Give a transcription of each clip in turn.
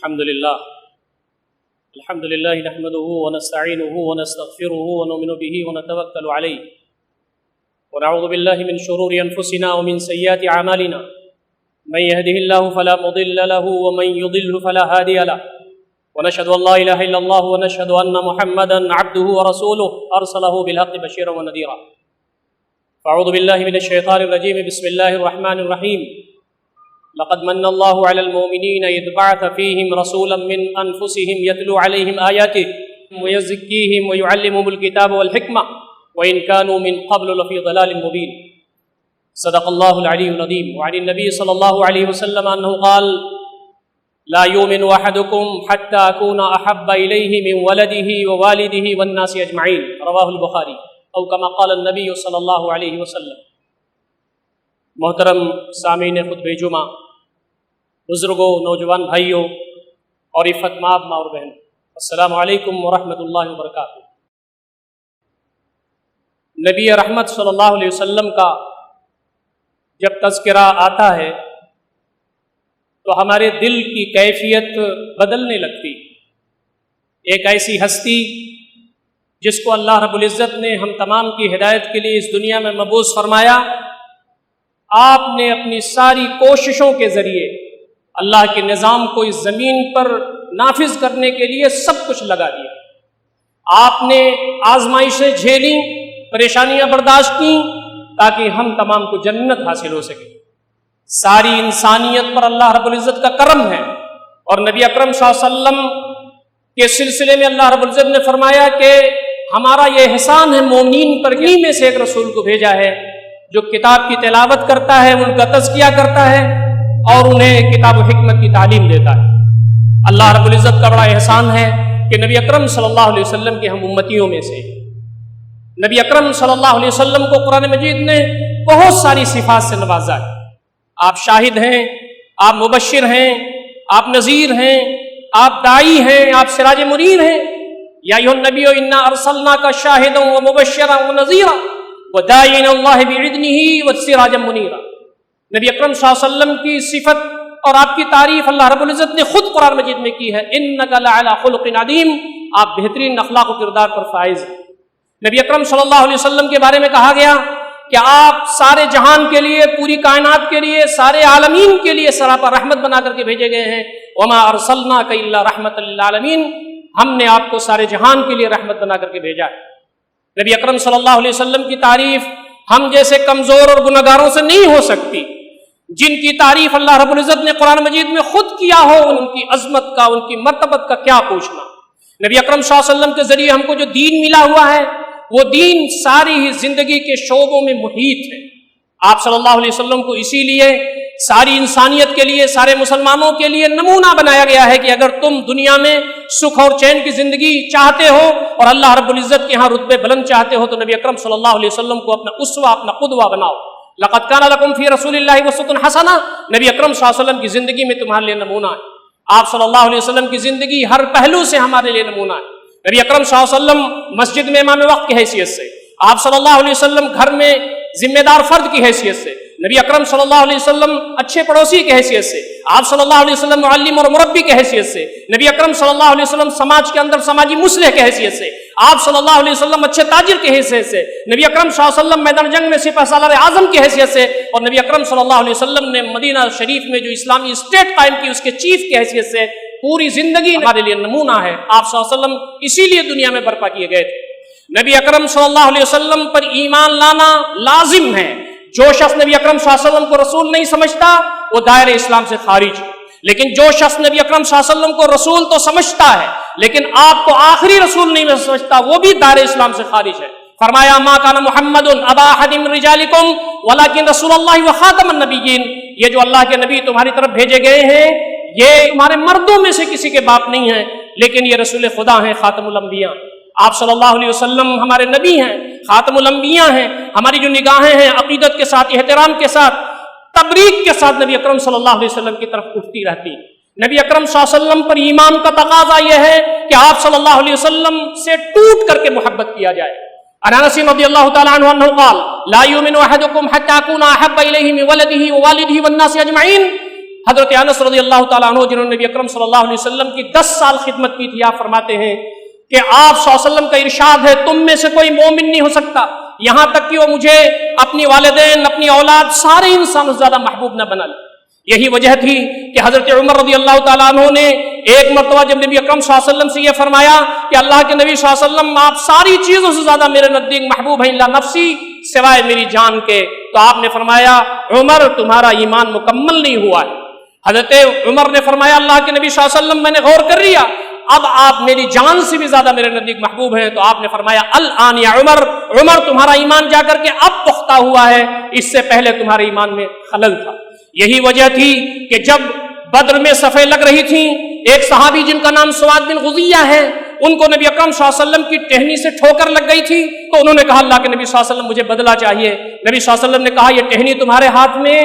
الحمد لله نحمده ونستعينه ونستغفره ونؤمن به ونتوكل عليه ونعوذ بالله من شرور أنفسنا ومن سيئات أعمالنا من يهده الله فلا مضل له ومن يضلل فلا هادي له ونشهد أن لا إله إلا الله ونشهد أن محمدا عبده ورسوله أرسله بالحق بشيرا ونذيرا فأعوذ بالله من الشيطان الرجيم بسم الله الرحمن الرحيم لقد من الله على المؤمنين إذ بعث فيهم رسولا من أنفسهم يتلو عليهم آياته ويزكيهم ويعلمهم الكتاب والحكمة وإن كانوا من قبل لفي ضلال مبين صدق الله العلي العظيم. وعن النبي صلى الله عليه وسلم أنه قال لا يؤمن أحدكم حتى أكون أحب إليه من ولده ووالده والناس أجمعين رواه البخاري أو كما قال النبي صلى الله عليه وسلم. محترم سامعین خطبہ جمعہ، بزرگوں، نوجوان بھائیوں اور عفت مآب ماں اور بہن، السلام علیکم ورحمۃ اللہ وبرکاتہ. نبی رحمت صلی اللہ علیہ وسلم کا جب تذکرہ آتا ہے تو ہمارے دل کی کیفیت بدلنے لگتی. ایک ایسی ہستی جس کو اللہ رب العزت نے ہم تمام کی ہدایت کے لیے اس دنیا میں مبعوث فرمایا، آپ نے اپنی ساری کوششوں کے ذریعے اللہ کے نظام کو اس زمین پر نافذ کرنے کے لیے سب کچھ لگا دیا. آپ نے آزمائشیں جھیلیں، پریشانیاں برداشت کی تاکہ ہم تمام کو جنت حاصل ہو سکے. ساری انسانیت پر اللہ رب العزت کا کرم ہے، اور نبی اکرم صلی اللہ علیہ وسلم کے سلسلے میں اللہ رب العزت نے فرمایا کہ ہمارا یہ احسان ہے مومنین پر، انہی میں سے ایک رسول کو بھیجا ہے جو کتاب کی تلاوت کرتا ہے، ان کا تزکیہ کرتا ہے اور انہیں کتاب و حکمت کی تعلیم دیتا ہے. اللہ رب العزت کا بڑا احسان ہے کہ نبی اکرم صلی اللہ علیہ وسلم کے ہم امتیوں میں سے نبی اکرم صلی اللہ علیہ وسلم کو قرآن مجید نے بہت ساری صفات سے نوازا ہے. آپ شاہد ہیں، آپ مبشر ہیں، آپ نذیر ہیں، آپ داعی ہیں، آپ سراج منیر ہیں. یا ایھا النبی انا ارسلناک شاہدا ومبشرا ونذیرا وداعیا الی اللہ باذنہ وسراجا منیرا. نبی اکرم صلی اللہ علیہ وسلم کی صفت اور آپ کی تعریف اللہ رب العزت نے خود قرآن مجید میں کی ہے. انک لعلی خلق عظیم، آپ بہترین اخلاق و کردار پر فائز ہیں. نبی اکرم صلی اللہ علیہ وسلم کے بارے میں کہا گیا کہ آپ سارے جہان کے لیے، پوری کائنات کے لیے، سارے عالمین کے لیے سراپا رحمت بنا کر کے بھیجے گئے ہیں. وما ارسلناک الا رحمۃ للعالمین، ہم نے آپ کو سارے جہان کے لیے رحمت بنا کر کے بھیجا ہے. نبی اکرم صلی اللہ علیہ وسلم کی تعریف ہم جیسے کمزور اور گنہگاروں سے نہیں ہو سکتی. جن کی تعریف اللہ رب العزت نے قرآن مجید میں خود کیا ہو، ان کی عظمت کا، ان کی مرتبت کا کیا پوچھنا. نبی اکرم صلی اللہ علیہ وسلم کے ذریعے ہم کو جو دین ملا ہوا ہے، وہ دین ساری ہی زندگی کے شعبوں میں محیط ہے. آپ صلی اللہ علیہ وسلم کو اسی لیے ساری انسانیت کے لیے، سارے مسلمانوں کے لیے نمونہ بنایا گیا ہے کہ اگر تم دنیا میں سکھ اور چین کی زندگی چاہتے ہو اور اللہ رب العزت کے ہاں رتبے بلند چاہتے ہو تو نبی اکرم صلی اللہ علیہ وسلم کو اپنا اسوہ، اپنا قدوہ بناؤ. لقد کان لکم فی رسول اللہ اسوۃ حسنہ، نبی اکرم صلی اللہ علیہ وسلم کی زندگی میں تمہارے لیے نمونہ ہے. آپ صلی اللہ علیہ وسلم کی زندگی ہر پہلو سے ہمارے لیے نمونہ ہے. نبی اکرم صلی اللہ علیہ وسلم مسجد میں امام وقت کی حیثیت سے، آپ صلی اللہ علیہ وسلم گھر میں ذمہ دار فرد کی حیثیت سے، نبی اکرم صلی اللہ علیہ وسلم اچھے پڑوسی کی حیثیت سے، آپ صلی اللہ علیہ وسلم معلم اور مربی کی حیثیت سے، نبی اکرم صلی اللہ علیہ وسلم سماج کے اندر سماجی مصلح کی حیثیت سے، آپ صلی اللہ علیہ وسلم اچھے تاجر کی حیثیت سے، نبی اکرم صلی اللہ علیہ وسلم میدان جنگ میں سپہ سالار اعظم کی حیثیت سے، اور نبی اکرم صلی اللہ علیہ وسلم نے مدینہ شریف میں جو اسلامی اسٹیٹ قائم کی اس کے چیف کی حیثیت سے پوری زندگی ہمارے لیے نمونہ ہے. آپ صلی اللہ علیہ وسلم اسی لیے دنیا میں برپا کیے گئے تھے. نبی اکرم صلی اللہ علیہ وسلم پر ایمان لانا لازم ہے. جو شخص نبی اکرم صلی اللہ علیہ وسلم کو رسول نہیں سمجھتا وہ دائرہ اسلام سے خارج ہے. لیکن جو شخص نبی اکرم صلی اللہ علیہ وسلم کو رسول تو سمجھتا ہے لیکن آپ کو آخری رسول نہیں سمجھتا، وہ بھی دائرہ اسلام سے خارج ہے. فرمایا ما کان محمد ابا احد من رجالکم ولکن رسول اللہ وخاتم النبیین، یہ جو اللہ کے نبی تمہاری طرف بھیجے گئے ہیں یہ تمہارے مردوں میں سے کسی کے باپ نہیں ہیں، لیکن یہ رسول خدا ہیں، خاتم الانبیاء. آپ صلی اللہ علیہ وسلم ہمارے نبی ہیں، خاتم الانبیاء ہیں. ہماری جو نگاہیں ہیں عقیدت کے ساتھ، احترام کے ساتھ، تبریک کے ساتھ نبی اکرم صلی اللہ علیہ وسلم کی طرف اٹھتی رہتی. نبی اکرم صلی اللہ علیہ وسلم پر ایمان کا تقاضا یہ ہے کہ آپ صلی اللہ علیہ وسلم سے ٹوٹ کر کے محبت کیا جائے. انس رضی اللہ تعالی عنہ انه قال لا يؤمن احدكم حتى اكون احب اليه من ولده ووالده والناس اجمعين. حضرت انس رضی اللہ تعالیٰ عنہ جنہوں نے نبی اکرم صلی اللہ علیہ وسلم کی 10 سال خدمت کی تھی، آپ فرماتے ہیں کہ آپ صلی اللہ علیہ وسلم کا ارشاد ہے تم میں سے کوئی مومن نہیں ہو سکتا یہاں تک کہ وہ مجھے اپنی والدین، اپنی اولاد، سارے انسانوں سے زیادہ محبوب نہ بنا لے۔ یہی وجہ تھی کہ حضرت عمر رضی اللہ تعالیٰ عنہ نے ایک مرتبہ جب نبی اکرم صلی اللہ علیہ وسلم سے یہ فرمایا کہ اللہ کے نبی صلی اللہ علیہ وسلم آپ ساری چیزوں سے زیادہ میرے نزدیک محبوب ہیں الا نفسی، سوائے میری جان کے، تو آپ نے فرمایا عمر تمہارا ایمان مکمل نہیں ہوا ہے۔ حضرت عمر نے فرمایا اللہ کے نبی صلی اللہ علیہ وسلم میں نے غور کر لیا، اب آپ میری جان سے بھی زیادہ میرے نزدیک محبوب ہیں۔ تو آپ نے فرمایا الآن یا عمر، عمر تمہارا ایمان جا کر کے اب پختہ ہوا ہے، اس سے پہلے تمہارے ایمان میں خلل تھا۔ یہی وجہ تھی کہ جب بدر میں صفیں لگ رہی تھیں، ایک صحابی جن کا نام سواد بن غزیہ ہے، ان کو نبی اکرم صلی اللہ علیہ وسلم کی ٹہنی سے ٹھوکر لگ گئی تھی، تو انہوں نے کہا اللہ کے نبی صلی اللہ علیہ وسلم مجھے بدلہ چاہیے۔ نبی صلی اللہ علیہ وسلم نے کہا یہ ٹہنی تمہارے ہاتھ میں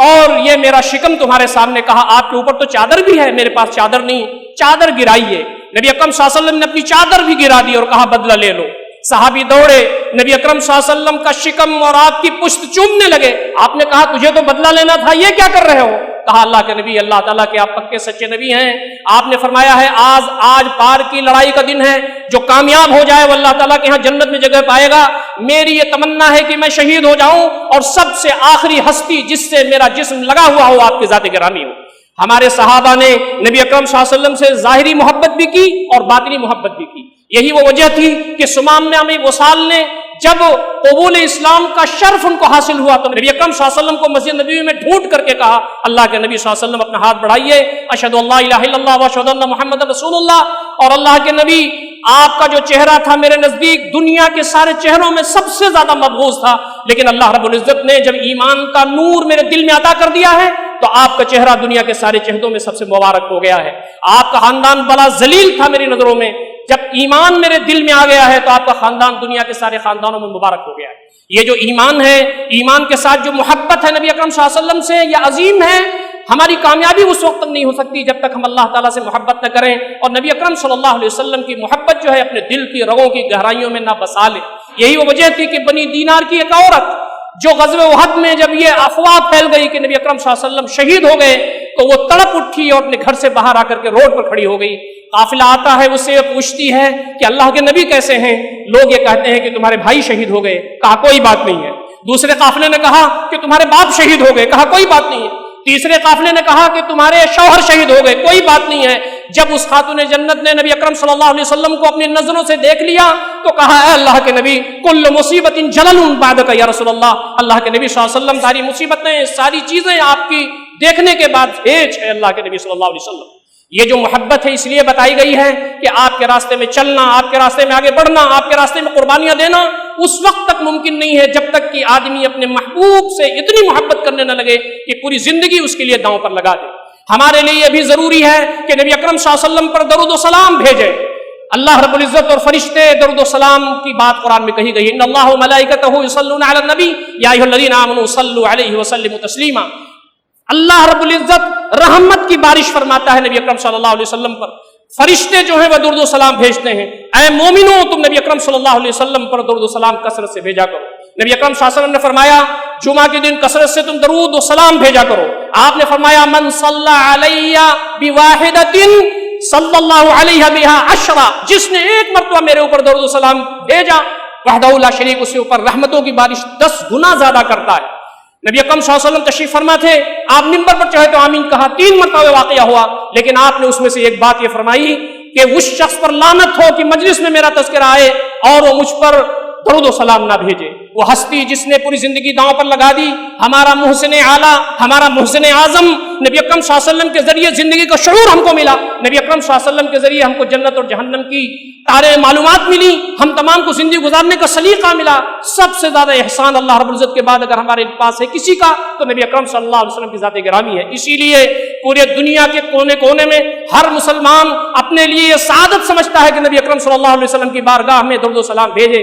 اور یہ میرا شکم تمہارے سامنے، کہا آپ کے اوپر تو چادر بھی ہے، میرے پاس چادر نہیں، چادر گرائیے۔ نبی اکرم صلی اللہ علیہ وسلم نے اپنی چادر بھی گرا دی اور کہا بدلہ لے لو۔ صحابی دوڑے، نبی اکرم صلی اللہ علیہ وسلم کا شکم اور آپ کی پشت چومنے لگے۔ آپ نے کہا تجھے تو بدلہ لینا تھا، یہ کیا کر رہے ہو؟ کہا اللہ کے نبی، اللہ تعالیٰ کے آپ پکے سچے نبی ہیں، آپ نے فرمایا ہے آج پار کی لڑائی کا دن ہے، جو کامیاب ہو جائے وہ اللہ تعالیٰ کے ہاں جنت میں جگہ پائے گا۔ میری یہ تمنا ہے کہ میں شہید ہو جاؤں اور سب سے آخری ہستی جس سے میرا جسم لگا ہوا ہو آپ کی ذات گرامی ہو۔ ہمارے صحابہ نے نبی اکرم صلی اللہ علیہ وسلم سے ظاہری محبت بھی کی اور باطنی محبت بھی کی۔ یہی وہ وجہ تھی کہ سمام میں وصال نے جب قبول اسلام کا شرف ان کو حاصل ہوا تو نبی اکرم صلی اللہ علیہ وسلم کو مسجد نبوی میں ڈھونڈ کر کے کہا اللہ کے نبی صلی اللہ علیہ وسلم اپنا ہاتھ بڑھائیے، اشہد ان لا الہ الا اللہ و اشہد ان محمد رسول اللہ۔ اور اللہ کے نبی آپ کا جو چہرہ تھا میرے نزدیک دنیا کے سارے چہروں میں سب سے زیادہ مبغوض تھا، لیکن اللہ رب العزت نے جب ایمان کا نور میرے دل میں عطا کر دیا ہے تو آپ کا چہرہ دنیا کے سارے چہروں میں سب سے مبارک ہو گیا ہے۔ آپ کا خاندان بڑا ذلیل تھا میری نظروں میں، جب ایمان میرے دل میں آ گیا ہے تو آپ کا خاندان دنیا کے سارے خاندانوں میں مبارک ہو گیا ہے۔ یہ جو ایمان ہے، ایمان کے ساتھ جو محبت ہے نبی اکرم صلی اللہ علیہ وسلم سے، یہ عظیم ہے۔ ہماری کامیابی اس وقت تک نہیں ہو سکتی جب تک ہم اللہ تعالیٰ سے محبت نہ کریں اور نبی اکرم صلی اللہ علیہ وسلم کی محبت جو ہے اپنے دل کی رگوں کی گہرائیوں میں نہ بسا لیں۔ یہی وہ وجہ تھی کہ بنی دینار کی ایک عورت جو غزوہ احد میں جب یہ افواہ پھیل گئی کہ نبی اکرم صلی اللہ علیہ وسلم شہید ہو گئے تو وہ تڑپ اٹھی اور اپنے گھر سے باہر آ کر کے روڈ پر کھڑی ہو گئی۔ قافلہ آتا ہے، اس سے یہ پوچھتی ہے کہ اللہ کے نبی کیسے ہیں؟ لوگ یہ کہتے ہیں کہ تمہارے بھائی شہید ہو گئے، کہا کوئی بات نہیں ہے۔ دوسرے قافلے نے کہا کہ تمہارے باپ شہید ہو گئے، کہا کوئی بات نہیں ہے۔ تیسرے قافلے نے کہا کہ تمہارے شوہر شہید ہو گئے، کوئی بات نہیں ہے۔ جب اس خاتون جنت نے نبی اکرم صلی اللہ علیہ وسلم کو اپنی نظروں سے دیکھ لیا تو کہا اے اللہ کے نبی کل مصیبت جلل بعدک یا رسول اللہ، اللہ کے نبی صلی اللہ علیہ وسلم ساری مصیبتیں، ساری چیزیں آپ کی دیکھنے کے بعد ہیچ ہے اللہ کے نبی صلی اللہ علیہ وسلم۔ یہ جو محبت ہے اس لیے بتائی گئی ہے کہ آپ کے راستے میں چلنا، آپ کے راستے میں آگے بڑھنا، آپ کے راستے میں قربانیاں دینا اس وقت تک ممکن نہیں ہے جب تک کہ آدمی اپنے محبوب سے اتنی محبت کرنے نہ لگے کہ پوری زندگی اس کے لیے داؤں پر لگا دے۔ ہمارے لیے یہ بھی ضروری ہے کہ نبی اکرم صلی اللہ علیہ وسلم پر درود و سلام بھیجے۔ اللہ رب العزت اور فرشتے درود و سلام کی بات قرآن میں کہی گئی ہے، ان اللہ وملائکتہ یصلون علی النبی یا ایھا الذین آمنوا صلوا علیہ وسلموا تسلیما۔ اللہ رب العزت رحمت کی بارش فرماتا ہے نبی اکرم صلی اللہ علیہ وسلم پر، فرشتے جو ہیں وہ درود و سلام بھیجتے ہیں۔ اے مومنو تم نبی اکرم صلی اللہ علیہ وسلم پر درود و سلام کثرت سے بھیجا کرو۔ نبی اکرم صلی اللہ علیہ وسلم نے فرمایا جمعہ کے دن کثرت سے تم درود و سلام بھیجا کرو۔ آپ نے فرمایا من صلی علی بواحدۃ صلی اللہ علیہ بہا عشرہ، جس نے ایک مرتبہ میرے اوپر درود و سلام بھیجا وحدہ لا شریک، اس کے اوپر رحمتوں کی بارش 10 گنا زیادہ کرتا ہے۔ نبی اکرم صلی اللہ علیہ وسلم تشریف فرما تھے، آپ منبر پر چڑھے تو آمین کہا، 3 مرتبہ واقعہ ہوا، لیکن آپ نے اس میں سے ایک بات یہ فرمائی کہ اس شخص پر لعنت ہو کہ مجلس میں میرا تذکرہ آئے اور وہ مجھ پر درود و سلام نہ بھیجے۔ وہ ہستی جس نے پوری زندگی داؤں پر لگا دی، ہمارا محسن اعلیٰ، ہمارا محسن اعظم نبی اکرم صلی اللہ علیہ وسلم کے ذریعے زندگی کا شعور ہم کو ملا، نبی اکرم صلی اللہ علیہ وسلم کے ذریعے ہم کو جنت اور جہنم کی سارے معلومات ملی، ہم تمام کو زندگی گزارنے کا سلیقہ ملا۔ سب سے زیادہ احسان اللہ رب العزت کے بعد اگر ہمارے پاس ہے کسی کا تو نبی اکرم صلی اللہ علیہ وسلم کی ذات گرامی ہے۔ اسی لیے پورے دنیا کے کونے کونے میں ہر مسلمان اپنے لیے یہ سعادت سمجھتا ہے کہ نبی اکرم صلی اللہ علیہ وسلم کی بارگاہ میں درود و سلام بھیجے۔